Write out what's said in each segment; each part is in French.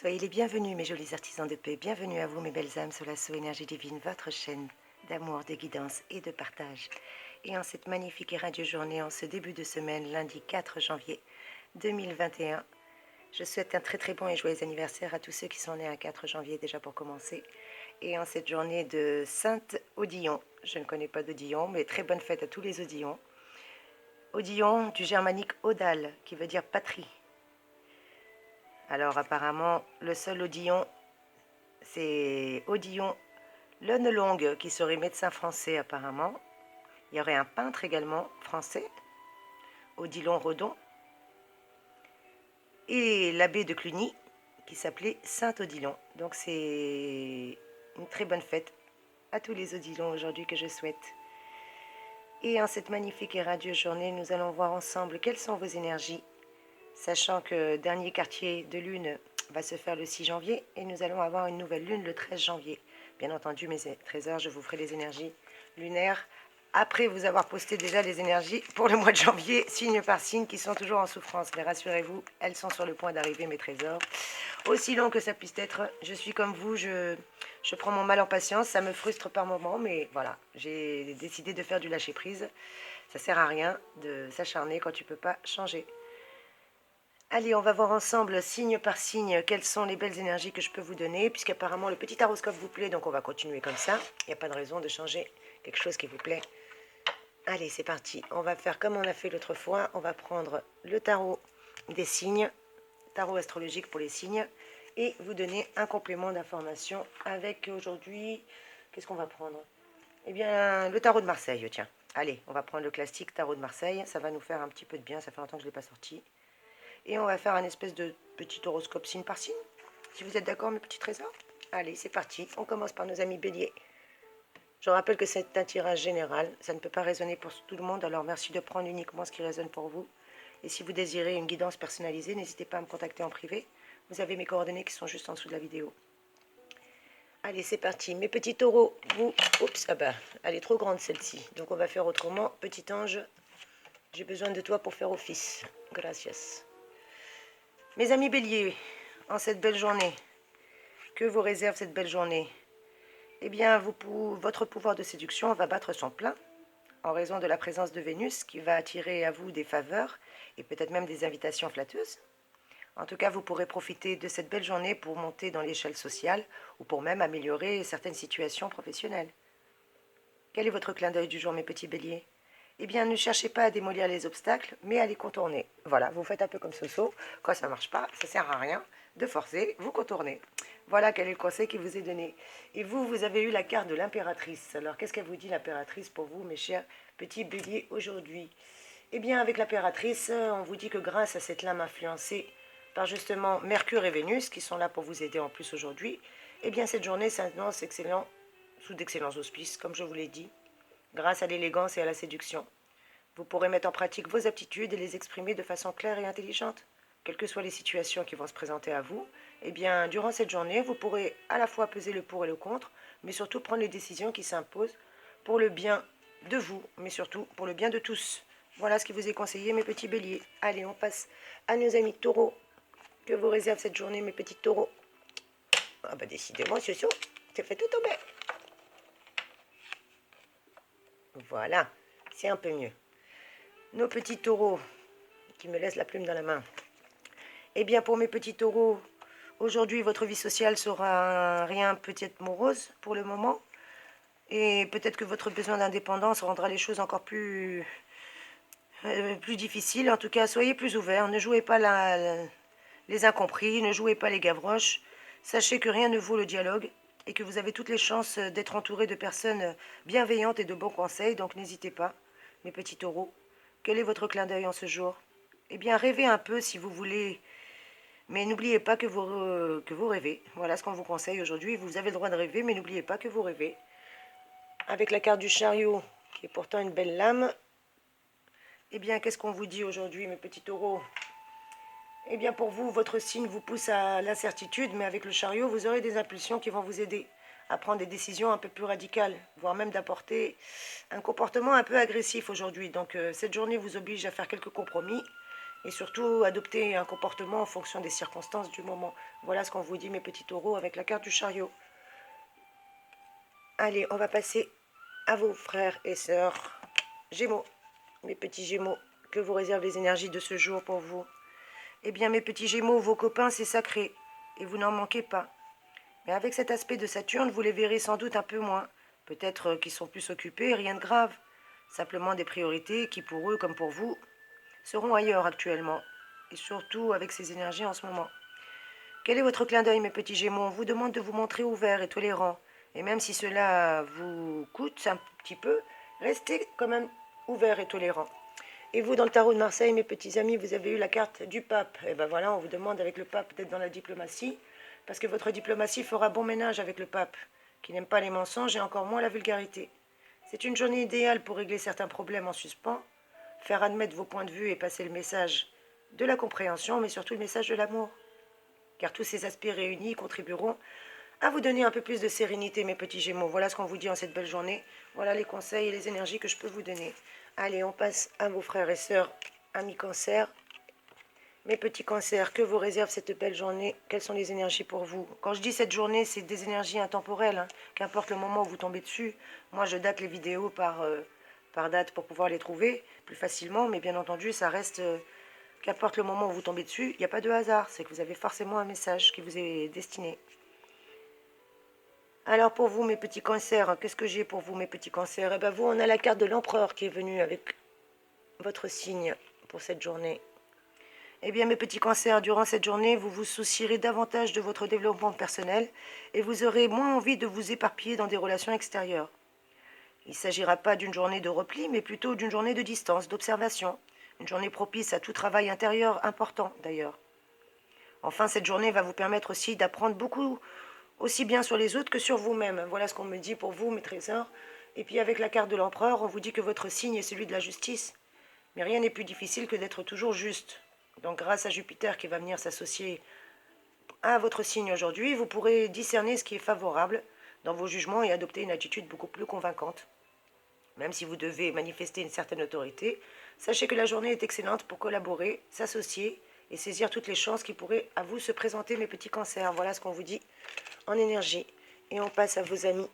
Soyez les bienvenus, mes jolis artisans de paix. Bienvenue à vous, mes belles âmes, sur la Soul Énergie Divine, votre chaîne d'amour, de guidance et de partage. Et en cette magnifique et radieuse journée, en ce début de semaine, lundi 4 janvier 2021, je souhaite un très très bon et joyeux anniversaire à tous ceux qui sont nés un 4 janvier déjà pour commencer. Et en cette journée de Sainte Odillon, je ne connais pas d'Odillon, mais très bonne fête à tous les Odillons. Odillon du germanique Odal, qui veut dire patrie. Alors apparemment, le seul Odillon, c'est Odillon Lonelongue, qui serait médecin français apparemment. Il y aurait un peintre également français, Odilon Redon, et l'abbé de Cluny, qui s'appelait Saint-Odilon. Donc c'est une très bonne fête à tous les Odilons aujourd'hui que je souhaite. Et en cette magnifique et radieuse journée, nous allons voir ensemble quelles sont vos énergies, sachant que le dernier quartier de lune va se faire le 6 janvier et nous allons avoir une nouvelle lune le 13 janvier. Bien entendu, mes trésors, je vous ferai les énergies lunaires après vous avoir posté déjà les énergies pour le mois de janvier, signe par signe, qui sont toujours en souffrance. Mais rassurez-vous, elles sont sur le point d'arriver, mes trésors. Aussi long que ça puisse être, je suis comme vous, je prends mon mal en patience, ça me frustre par moments, mais voilà, j'ai décidé de faire du lâcher-prise. Ça sert à rien de s'acharner quand tu peux pas changer. Allez, on va voir ensemble, signe par signe, quelles sont les belles énergies que je peux vous donner, puisqu'apparemment le petit horoscope vous plaît, donc on va continuer comme ça. Il n'y a pas de raison de changer quelque chose qui vous plaît. Allez, c'est parti. On va faire comme on a fait l'autre fois. On va prendre le tarot des signes, tarot astrologique pour les signes, et vous donner un complément d'information avec aujourd'hui... Qu'est-ce qu'on va prendre? Eh bien, le tarot de Marseille, tiens. Allez, on va prendre le classique tarot de Marseille. Ça va nous faire un petit peu de bien, ça fait longtemps que je ne l'ai pas sorti. Et on va faire un espèce de petit horoscope signe par signe. Si vous êtes d'accord, mes petits trésors. Allez, c'est parti. On commence par nos amis béliers. Je rappelle que c'est un tirage général. Ça ne peut pas résonner pour tout le monde. Alors merci de prendre uniquement ce qui résonne pour vous. Et si vous désirez une guidance personnalisée, n'hésitez pas à me contacter en privé. Vous avez mes coordonnées qui sont juste en dessous de la vidéo. Allez, c'est parti. Mes petits taureaux, vous... Oups, ah bah, elle est trop grande celle-ci. Donc on va faire autrement. Petit ange, j'ai besoin de toi pour faire office. Gracias. Mes amis béliers, en cette belle journée, que vous réserve cette belle journée? Eh bien, votre pouvoir de séduction va battre son plein en raison de la présence de Vénus qui va attirer à vous des faveurs et peut-être même des invitations flatteuses. En tout cas, vous pourrez profiter de cette belle journée pour monter dans l'échelle sociale ou pour même améliorer certaines situations professionnelles. Quel est votre clin d'œil du jour, mes petits béliers? Eh bien, ne cherchez pas à démolir les obstacles, mais à les contourner. Voilà, vous faites un peu comme Soso. Quand ça ne marche pas, ça ne sert à rien de forcer, vous contournez. Voilà quel est le conseil qui vous est donné. Et vous, vous avez eu la carte de l'impératrice. Alors, qu'est-ce qu'elle vous dit, l'impératrice, pour vous, mes chers petits béliers, aujourd'hui? Eh bien, avec l'impératrice, on vous dit que grâce à cette lame influencée par justement Mercure et Vénus, qui sont là pour vous aider en plus aujourd'hui, eh bien, cette journée s'annonce excellent, sous d'excellents auspices, comme je vous l'ai dit, grâce à l'élégance et à la séduction. Vous pourrez mettre en pratique vos aptitudes et les exprimer de façon claire et intelligente. Quelles que soient les situations qui vont se présenter à vous, eh bien, durant cette journée, vous pourrez à la fois peser le pour et le contre, mais surtout prendre les décisions qui s'imposent pour le bien de vous, mais surtout pour le bien de tous. Voilà ce qui vous est conseillé, mes petits béliers. Allez, on passe à nos amis taureaux. Que vous réserve cette journée, mes petits taureaux? Ah bah décidément, Soso, c'est fait tout tomber. Voilà, c'est un peu mieux. Nos petits taureaux, qui me laissent la plume dans la main. Eh bien, pour mes petits taureaux, aujourd'hui, votre vie sociale sera rien peut-être morose pour le moment. Et peut-être que votre besoin d'indépendance rendra les choses encore plus difficiles. En tout cas, soyez plus ouverts. Ne jouez pas les incompris, ne jouez pas les gavroches. Sachez que rien ne vaut le dialogue et que vous avez toutes les chances d'être entouré de personnes bienveillantes et de bons conseils. Donc n'hésitez pas, mes petits taureaux. Quel est votre clin d'œil en ce jour? Eh bien, rêvez un peu si vous voulez, mais n'oubliez pas que vous rêvez. Voilà ce qu'on vous conseille aujourd'hui. Vous avez le droit de rêver, mais n'oubliez pas que vous rêvez. Avec la carte du chariot, qui est pourtant une belle lame, eh bien, qu'est-ce qu'on vous dit aujourd'hui, mes petits taureaux? Eh bien, pour vous, votre signe vous pousse à l'incertitude, mais avec le chariot, vous aurez des impulsions qui vont vous aider à prendre des décisions un peu plus radicales, voire même d'apporter un comportement un peu agressif aujourd'hui. Donc, cette journée vous oblige à faire quelques compromis Et surtout, adopter un comportement en fonction des circonstances du moment. Voilà ce qu'on vous dit, mes petits taureaux, avec la carte du chariot. Allez, on va passer à vos frères et sœurs Gémeaux. Mes petits Gémeaux, que vous réservent les énergies de ce jour pour vous? Eh bien, mes petits Gémeaux, vos copains, c'est sacré. Et vous n'en manquez pas. Mais avec cet aspect de Saturne, vous les verrez sans doute un peu moins. Peut-être qu'ils sont plus occupés, rien de grave. Simplement des priorités qui, pour eux comme pour vous, seront ailleurs actuellement. Et surtout avec ces énergies en ce moment. Quel est votre clin d'œil, mes petits Gémeaux? On vous demande de vous montrer ouvert et tolérant. Et même si cela vous coûte un petit peu, restez quand même ouvert et tolérant. Et vous, dans le tarot de Marseille, mes petits amis, vous avez eu la carte du pape. Et ben voilà, on vous demande avec le pape d'être dans la diplomatie, parce que votre diplomatie fera bon ménage avec le pape, qui n'aime pas les mensonges et encore moins la vulgarité. C'est une journée idéale pour régler certains problèmes en suspens, faire admettre vos points de vue et passer le message de la compréhension, mais surtout le message de l'amour. Car tous ces aspects réunis contribueront à vous donner un peu plus de sérénité, mes petits Gémeaux. Voilà ce qu'on vous dit en cette belle journée. Voilà les conseils et les énergies que je peux vous donner. Allez, on passe à vos frères et sœurs, amis Cancer. Mes petits Cancers, que vous réserve cette belle journée? Quelles sont les énergies pour vous? Quand je dis cette journée, c'est des énergies intemporelles, hein. Qu'importe le moment où vous tombez dessus. Moi, je date les vidéos par date pour pouvoir les trouver plus facilement, mais bien entendu, ça reste... qu'importe le moment où vous tombez dessus, il n'y a pas de hasard. C'est que vous avez forcément un message qui vous est destiné. Alors pour vous, mes petits Cancers, qu'est-ce que j'ai pour vous, mes petits Cancers? Eh bien vous, on a la carte de l'empereur qui est venue avec votre signe pour cette journée. Eh bien mes petits Cancers, durant cette journée, vous vous soucierez davantage de votre développement personnel et vous aurez moins envie de vous éparpiller dans des relations extérieures. Il ne s'agira pas d'une journée de repli, mais plutôt d'une journée de distance, d'observation. Une journée propice à tout travail intérieur important, d'ailleurs. Enfin, cette journée va vous permettre aussi d'apprendre beaucoup, aussi bien sur les autres que sur vous-même. Voilà ce qu'on me dit pour vous, mes trésors. Et puis avec la carte de l'empereur, on vous dit que votre signe est celui de la justice. Mais rien n'est plus difficile que d'être toujours juste. Donc grâce à Jupiter qui va venir s'associer à votre signe aujourd'hui, vous pourrez discerner ce qui est favorable dans vos jugements et adopter une attitude beaucoup plus convaincante. Même si vous devez manifester une certaine autorité, sachez que la journée est excellente pour collaborer, s'associer et saisir toutes les chances qui pourraient à vous se présenter, mes petits Cancers. Voilà ce qu'on vous dit en énergie. Et on passe à vos amis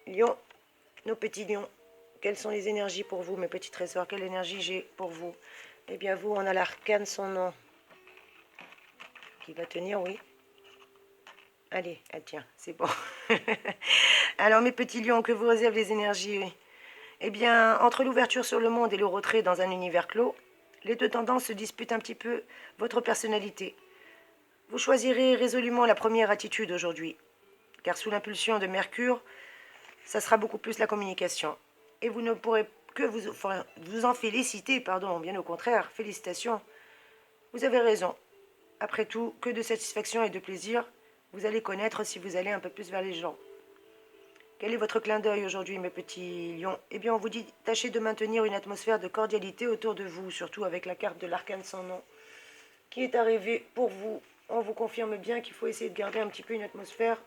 Lions, nos petits lions. Quelles sont les énergies pour vous, mes petits trésors? Quelle énergie j'ai pour vous? Eh bien, vous, on a l'arcane son nom. Qui va tenir, oui. Allez, elle tient, c'est bon. Alors, mes petits lions, que vous réservent les énergies? Oui. Eh bien, entre l'ouverture sur le monde et le retrait dans un univers clos, les deux tendances se disputent un petit peu votre personnalité. Vous choisirez résolument la première attitude aujourd'hui, car sous l'impulsion de Mercure, ça sera beaucoup plus la communication. Et vous ne pourrez que vous en féliciter, pardon, bien au contraire, félicitations. Vous avez raison. Après tout, que de satisfaction et de plaisir vous allez connaître si vous allez un peu plus vers les gens. Quel est votre clin d'œil aujourd'hui, mes petits lions? Eh bien, on vous dit, tâchez de maintenir une atmosphère de cordialité autour de vous, surtout avec la carte de l'arcane sans nom, qui est arrivée pour vous. On vous confirme bien qu'il faut essayer de garder un petit peu une atmosphère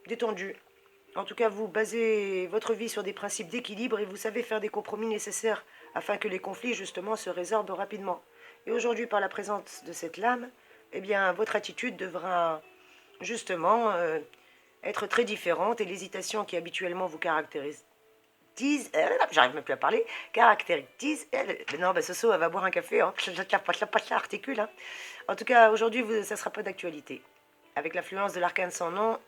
détendue. En tout cas, vous basez votre vie sur des principes d'équilibre et vous savez faire des compromis nécessaires afin que les conflits, justement, se résorbent rapidement. Et aujourd'hui, par la présence de cette lame, eh bien, votre attitude devra, justement, être très différente et l'hésitation qui habituellement vous caractérise, j'arrive même plus à parler, caractérise, non, ben Soso, elle va boire un café, hein, articule, hein. En tout cas, aujourd'hui, ça ne sera pas d'actualité. Avec l'affluence de l'arcane sans nom,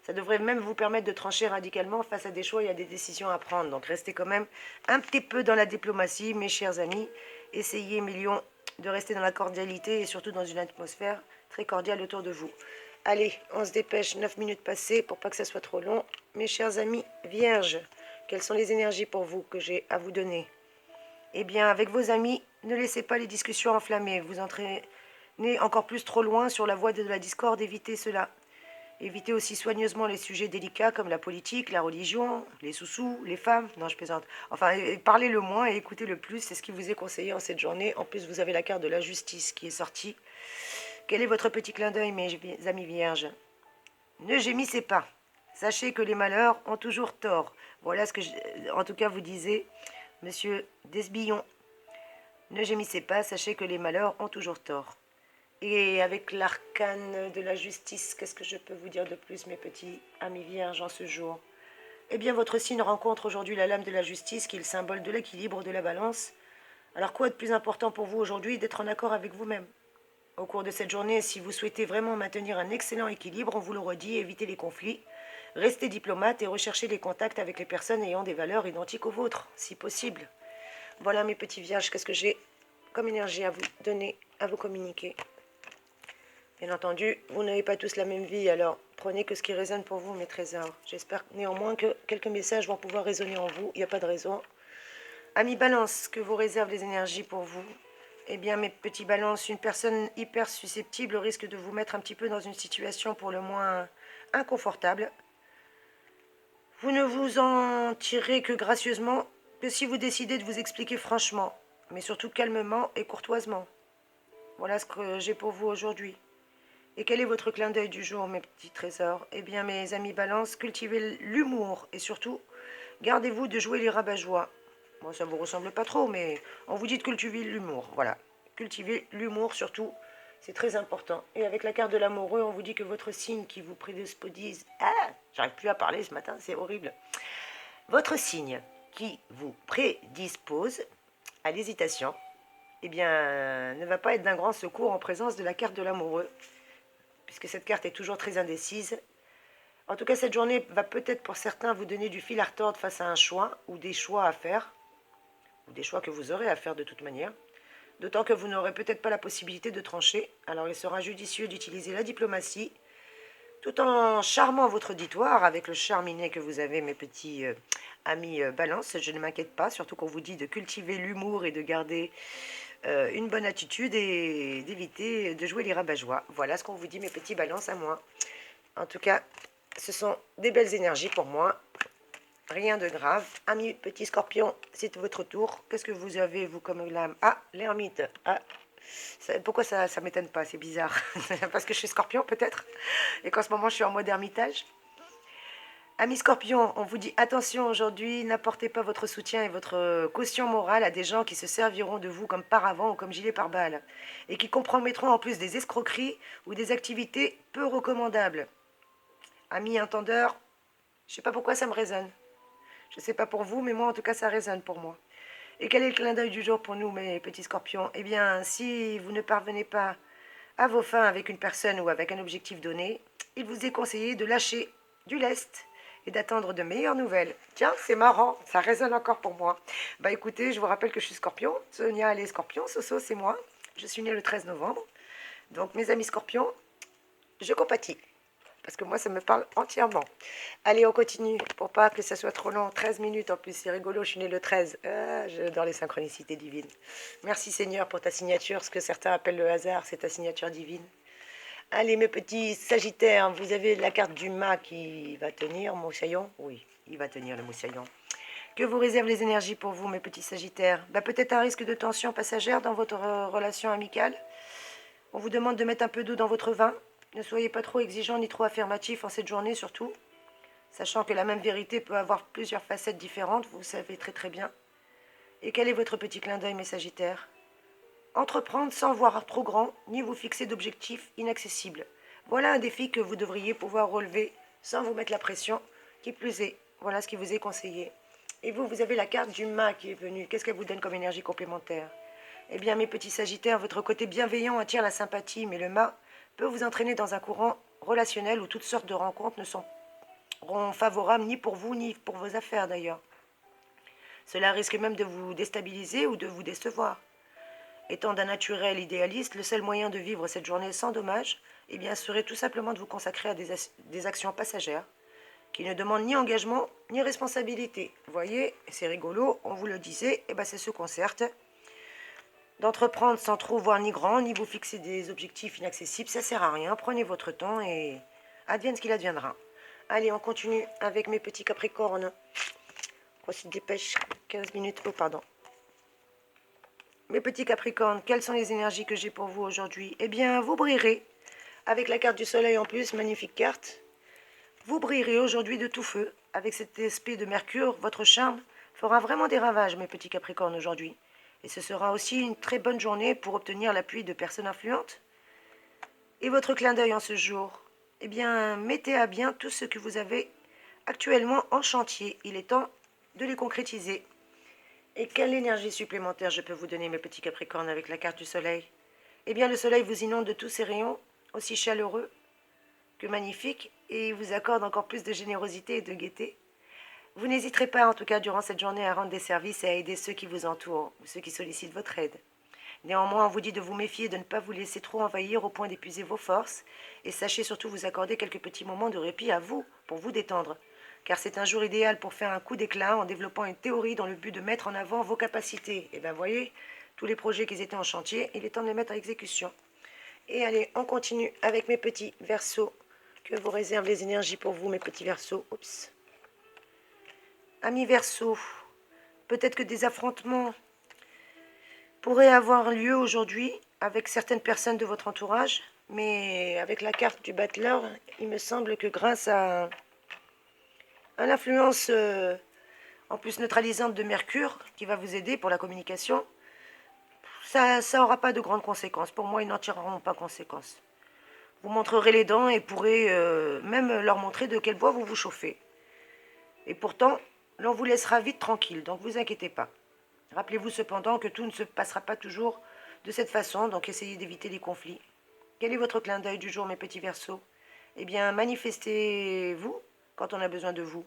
ça devrait même vous permettre de trancher radicalement face à des choix et à des décisions à prendre. Donc restez quand même un petit peu dans la diplomatie, mes chers amis. Essayez, millions, de rester dans la cordialité et surtout dans une atmosphère très cordiale autour de vous. Allez, on se dépêche, 9 minutes passées pour pas que ça soit trop long. Mes chers amis vierges, quelles sont les énergies pour vous que j'ai à vous donner? Eh bien, avec vos amis, ne laissez pas les discussions enflammer. Vous entraînez encore plus trop loin sur la voie de la discorde, évitez cela. Évitez aussi soigneusement les sujets délicats comme la politique, la religion, les sous-sous, les femmes. Non, je plaisante. Enfin, parlez le moins et écoutez le plus. C'est ce qui vous est conseillé en cette journée. En plus, vous avez la carte de la justice qui est sortie. Quel est votre petit clin d'œil, mes amis vierges? Ne gémissez pas. Sachez que les malheurs ont toujours tort. Voilà ce que, en tout cas, vous disait Monsieur Desbillon. Ne gémissez pas, sachez que les malheurs ont toujours tort. Et avec l'arcane de la justice, qu'est-ce que je peux vous dire de plus, mes petits amis vierges, en ce jour? Eh bien, votre signe rencontre aujourd'hui la lame de la justice, qui est le symbole de l'équilibre, de la balance. Alors, quoi de plus important pour vous aujourd'hui d'être en accord avec vous-même? Au cours de cette journée, si vous souhaitez vraiment maintenir un excellent équilibre, on vous le redit, évitez les conflits, restez diplomate et recherchez les contacts avec les personnes ayant des valeurs identiques aux vôtres, si possible. Voilà mes petits vierges, qu'est-ce que j'ai comme énergie à vous donner, à vous communiquer. Bien entendu, vous n'avez pas tous la même vie, alors prenez que ce qui résonne pour vous, mes trésors. J'espère néanmoins que quelques messages vont pouvoir résonner en vous, il n'y a pas de raison. Amis Balance, que vous réservent les énergies pour vous? Eh bien, mes petits balances, une personne hyper susceptible risque de vous mettre un petit peu dans une situation pour le moins inconfortable. Vous ne vous en tirez que gracieusement, que si vous décidez de vous expliquer franchement, mais surtout calmement et courtoisement. Voilà ce que j'ai pour vous aujourd'hui. Et quel est votre clin d'œil du jour, mes petits trésors? Eh bien, mes amis Balance, cultivez l'humour et surtout, gardez-vous de jouer les rabat-joie. Bon, ça vous ressemble pas trop, mais on vous dit de cultiver l'humour. Voilà. Cultivez l'humour surtout, c'est très important. Et avec la carte de l'amoureux, on vous dit que votre signe qui vous prédispose... Ah, j'arrive plus à parler ce matin, c'est horrible. Votre signe qui vous prédispose à l'hésitation, eh bien, ne va pas être d'un grand secours en présence de la carte de l'amoureux, puisque cette carte est toujours très indécise. En tout cas, cette journée va peut-être pour certains vous donner du fil à retordre face à un choix ou des choix à faire, ou des choix que vous aurez à faire de toute manière. D'autant que vous n'aurez peut-être pas la possibilité de trancher, alors il sera judicieux d'utiliser la diplomatie, tout en charmant votre auditoire avec le charme inné que vous avez, mes petits amis Balance. Je ne m'inquiète pas, surtout qu'on vous dit de cultiver l'humour et de garder une bonne attitude et d'éviter de jouer les rabat-joie. Voilà ce qu'on vous dit, mes petits Balances, à moi. En tout cas, ce sont des belles énergies pour moi. Rien de grave. Amis petits scorpions, c'est votre tour. Qu'est-ce que vous avez, vous, comme lame? Ah, l'ermite. Ah, pourquoi ça m'étonne pas? C'est bizarre. Parce que je suis scorpion, peut-être? Et qu'en ce moment, je suis en mode ermitage? Amis scorpions, on vous dit attention aujourd'hui, n'apportez pas votre soutien et votre caution morale à des gens qui se serviront de vous comme paravent ou comme gilet pare-balles et qui compromettront en plus des escroqueries ou des activités peu recommandables. Amis intendeurs, je ne sais pas pourquoi ça me résonne. Je ne sais pas pour vous, mais moi en tout cas ça résonne pour moi. Et quel est le clin d'œil du jour pour nous, mes petits scorpions? Eh bien, si vous ne parvenez pas à vos fins avec une personne ou avec un objectif donné, il vous est conseillé de lâcher du lest et d'attendre de meilleures nouvelles. Tiens, c'est marrant, ça résonne encore pour moi. Bah écoutez, je vous rappelle que je suis scorpion. Sonia, elle est scorpion. Soso, c'est moi. Je suis née le 13 novembre. Donc, mes amis scorpions, je compatis. Parce que moi, ça me parle entièrement. Allez, on continue, pour pas que ça soit trop long. 13 minutes, en plus, c'est rigolo, je suis née le 13. J'adore les synchronicités divines. Merci Seigneur pour ta signature, ce que certains appellent le hasard, c'est ta signature divine. Allez, mes petits sagittaires, vous avez la carte du mât qui va tenir, moussaillon. Oui, il va tenir le moussaillon. Que vous réservent les énergies pour vous, mes petits sagittaires? Peut-être un risque de tension passagère dans votre relation amicale. On vous demande de mettre un peu d'eau dans votre vin. Ne soyez pas trop exigeant ni trop affirmatif en cette journée surtout. Sachant que la même vérité peut avoir plusieurs facettes différentes, vous le savez très très bien. Et quel est votre petit clin d'œil, mes sagittaires? Entreprendre sans voir trop grand, ni vous fixer d'objectifs inaccessibles. Voilà un défi que vous devriez pouvoir relever sans vous mettre la pression. Qui plus est, voilà ce qui vous est conseillé. Et vous, vous avez la carte du mât qui est venue. Qu'est-ce qu'elle vous donne comme énergie complémentaire? Eh bien, mes petits sagittaires, votre côté bienveillant attire la sympathie, mais le mât peut vous entraîner dans un courant relationnel où toutes sortes de rencontres ne seront favorables ni pour vous, ni pour vos affaires d'ailleurs. Cela risque même de vous déstabiliser ou de vous décevoir. Étant d'un naturel idéaliste, le seul moyen de vivre cette journée sans dommage, eh bien, serait tout simplement de vous consacrer à des actions passagères qui ne demandent ni engagement ni responsabilité. Vous voyez, c'est rigolo, on vous le disait, c'est ce concert. D'entreprendre sans trop voir ni grand, ni vous fixer des objectifs inaccessibles, ça sert à rien. Prenez votre temps et advienne ce qu'il adviendra. Allez, on continue avec mes petits capricornes. On se dépêche, 15 minutes, oh pardon. Mes petits capricornes, quelles sont les énergies que j'ai pour vous aujourd'hui? Eh bien, vous brillerez, avec la carte du soleil en plus, magnifique carte. Vous brillerez aujourd'hui de tout feu, avec cet aspect de Mercure, votre charme fera vraiment des ravages, mes petits capricornes, aujourd'hui. Et ce sera aussi une très bonne journée pour obtenir l'appui de personnes influentes. Et votre clin d'œil en ce jour? Eh bien, mettez à bien tout ce que vous avez actuellement en chantier. Il est temps de les concrétiser. Et quelle énergie supplémentaire je peux vous donner, mes petits Capricornes, avec la carte du soleil? Eh bien, le soleil vous inonde de tous ses rayons, aussi chaleureux que magnifiques, et il vous accorde encore plus de générosité et de gaieté. Vous n'hésiterez pas, en tout cas, durant cette journée, à rendre des services et à aider ceux qui vous entourent, ou ceux qui sollicitent votre aide. Néanmoins, on vous dit de vous méfier, de ne pas vous laisser trop envahir au point d'épuiser vos forces, et sachez surtout vous accorder quelques petits moments de répit à vous, pour vous détendre. Car c'est un jour idéal pour faire un coup d'éclat en développant une théorie dans le but de mettre en avant vos capacités. Et bien, voyez, tous les projets qui étaient en chantier, il est temps de les mettre en exécution. Et allez, on continue avec mes petits Verseaux. Que vous réservent les énergies pour vous, mes petits Verseaux? Oups. Amis Verseaux, peut-être que des affrontements pourraient avoir lieu aujourd'hui avec certaines personnes de votre entourage, mais avec la carte du battleur, il me semble que grâce à l'influence en plus neutralisante de Mercure, qui va vous aider pour la communication, ça n'aura pas de grandes conséquences. Pour moi, ils n'en tireront pas conséquence. Vous montrerez les dents et pourrez même leur montrer de quel bois vous vous chauffez. Et pourtant, l'on vous laissera vite tranquille, donc vous inquiétez pas. Rappelez-vous cependant que tout ne se passera pas toujours de cette façon, donc essayez d'éviter les conflits. Quel est votre clin d'œil du jour, mes petits Verseaux? Eh bien, manifestez-vous quand on a besoin de vous.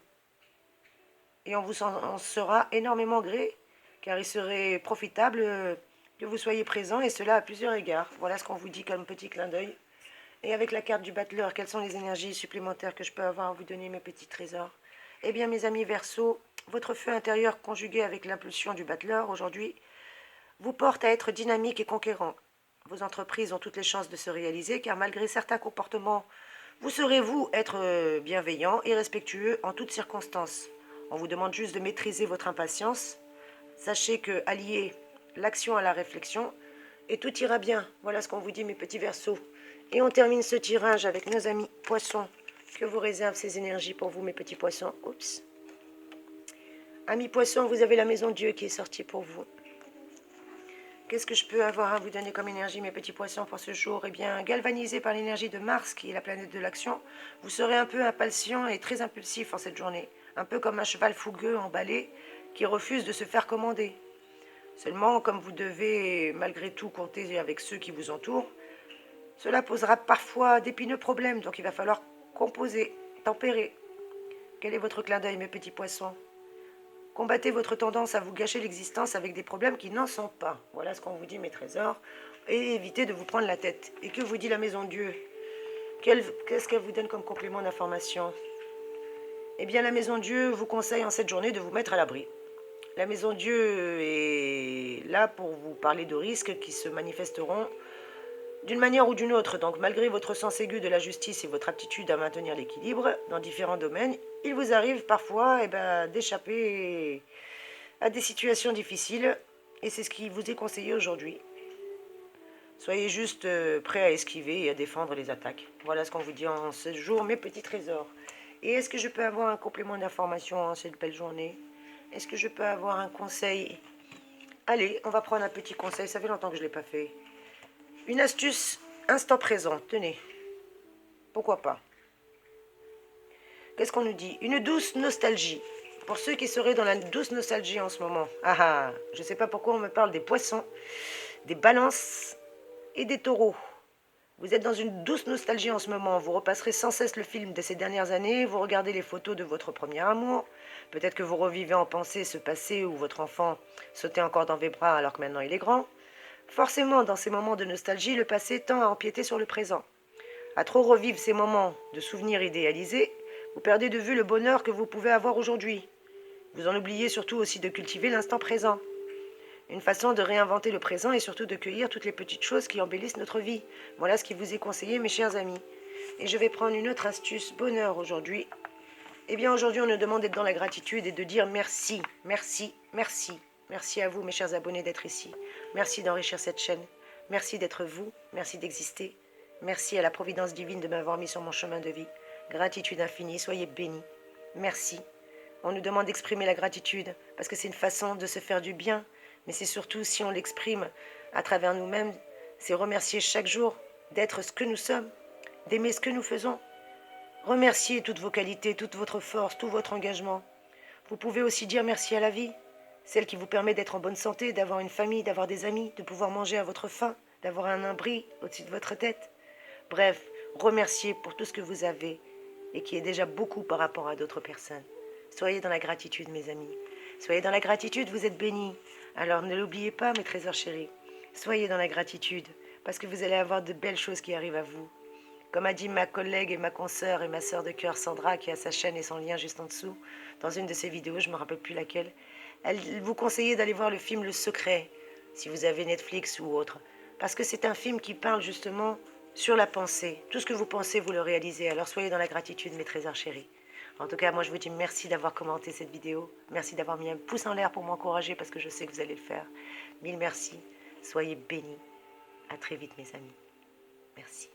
Et on vous en sera énormément gré, car il serait profitable que vous soyez présent, et cela à plusieurs égards. Voilà ce qu'on vous dit comme petit clin d'œil. Et avec la carte du battleur, quelles sont les énergies supplémentaires que je peux avoir à vous donner, mes petits trésors? Eh bien, mes amis Verseaux, votre feu intérieur conjugué avec l'impulsion du battleur aujourd'hui vous porte à être dynamique et conquérant. Vos entreprises ont toutes les chances de se réaliser, car malgré certains comportements, vous saurez, vous, être bienveillant et respectueux en toutes circonstances. On vous demande juste de maîtriser votre impatience. Sachez que allier l'action à la réflexion, et tout ira bien. Voilà ce qu'on vous dit, mes petits Verseaux. Et on termine ce tirage avec nos amis Poissons. Que vous réservent ces énergies pour vous, mes petits Poissons? Oups. Amis Poissons, vous avez la maison Dieu qui est sortie pour vous. Qu'est-ce que je peux avoir à vous donner comme énergie, mes petits Poissons, pour ce jour? Eh bien, galvanisé par l'énergie de Mars, qui est la planète de l'action, vous serez un peu impatient et très impulsif en cette journée. Un peu comme un cheval fougueux emballé qui refuse de se faire commander. Seulement, comme vous devez malgré tout compter avec ceux qui vous entourent, cela posera parfois d'épineux problèmes, donc il va falloir composer, tempérer. Quel est votre clin d'œil, mes petits Poissons? Combattez votre tendance à vous gâcher l'existence avec des problèmes qui n'en sont pas. Voilà ce qu'on vous dit, mes trésors. Et évitez de vous prendre la tête. Et que vous dit la maison Dieu? Qu'est-ce qu'elle vous donne comme complément d'information? Eh bien, la maison Dieu vous conseille en cette journée de vous mettre à l'abri. La maison Dieu est là pour vous parler de risques qui se manifesteront d'une manière ou d'une autre. Donc, malgré votre sens aigu de la justice et votre aptitude à maintenir l'équilibre dans différents domaines, il vous arrive parfois d'échapper à des situations difficiles, et c'est ce qui vous est conseillé aujourd'hui. Soyez juste prêts à esquiver et à défendre les attaques. Voilà ce qu'on vous dit en ce jour, mes petits trésors. Et est-ce que je peux avoir un complément d'information en cette belle journée? Est-ce que je peux avoir un conseil? Allez, on va prendre un petit conseil, ça fait longtemps que je ne l'ai pas fait. Une astuce instant présent, tenez. Pourquoi pas? Qu'est-ce qu'on nous dit? Une douce nostalgie. Pour ceux qui seraient dans la douce nostalgie en ce moment. Ah ah, je ne sais pas pourquoi on me parle des Poissons, des Balances et des Taureaux. Vous êtes dans une douce nostalgie en ce moment. Vous repasserez sans cesse le film de ces dernières années. Vous regardez les photos de votre premier amour. Peut-être que vous revivez en pensée ce passé où votre enfant sautait encore dans vos bras alors que maintenant il est grand. Forcément, dans ces moments de nostalgie, le passé tend à empiéter sur le présent. À trop revivre ces moments de souvenirs idéalisés, vous perdez de vue le bonheur que vous pouvez avoir aujourd'hui. Vous en oubliez surtout aussi de cultiver l'instant présent. Une façon de réinventer le présent et surtout de cueillir toutes les petites choses qui embellissent notre vie. Voilà ce qui vous est conseillé, mes chers amis. Et je vais prendre une autre astuce bonheur aujourd'hui. Eh bien, aujourd'hui, on nous demande d'être dans la gratitude et de dire merci, merci, merci. Merci à vous, mes chers abonnés, d'être ici. Merci d'enrichir cette chaîne. Merci d'être vous. Merci d'exister. Merci à la providence divine de m'avoir mis sur mon chemin de vie. Gratitude infinie, soyez bénis. Merci. On nous demande d'exprimer la gratitude parce que c'est une façon de se faire du bien. mais c'est surtout si on l'exprime à travers nous-mêmes, c'est remercier chaque jour d'être ce que nous sommes, d'aimer ce que nous faisons. Remerciez toutes vos qualités, toute votre force, tout votre engagement. Vous pouvez aussi dire merci à la vie, celle qui vous permet d'être en bonne santé, d'avoir une famille, d'avoir des amis, de pouvoir manger à votre faim, d'avoir un abri au-dessus de votre tête. Bref, remerciez pour tout ce que vous avez et qui est déjà beaucoup par rapport à d'autres personnes. Soyez dans la gratitude, mes amis. Soyez dans la gratitude, vous êtes bénis. Alors ne l'oubliez pas, mes trésors chéris. Soyez dans la gratitude, parce que vous allez avoir de belles choses qui arrivent à vous. Comme a dit ma collègue et ma consoeur et ma sœur de cœur Sandra, qui a sa chaîne et son lien juste en dessous, dans une de ses vidéos, je ne me rappelle plus laquelle, elle vous conseillait d'aller voir le film Le Secret, si vous avez Netflix ou autre, parce que c'est un film qui parle justement sur la pensée. Tout ce que vous pensez, vous le réalisez. Alors soyez dans la gratitude, mes trésors chéris. En tout cas, moi je vous dis merci d'avoir commenté cette vidéo. Merci d'avoir mis un pouce en l'air pour m'encourager parce que je sais que vous allez le faire. Mille merci. Soyez bénis. À très vite, mes amis. Merci.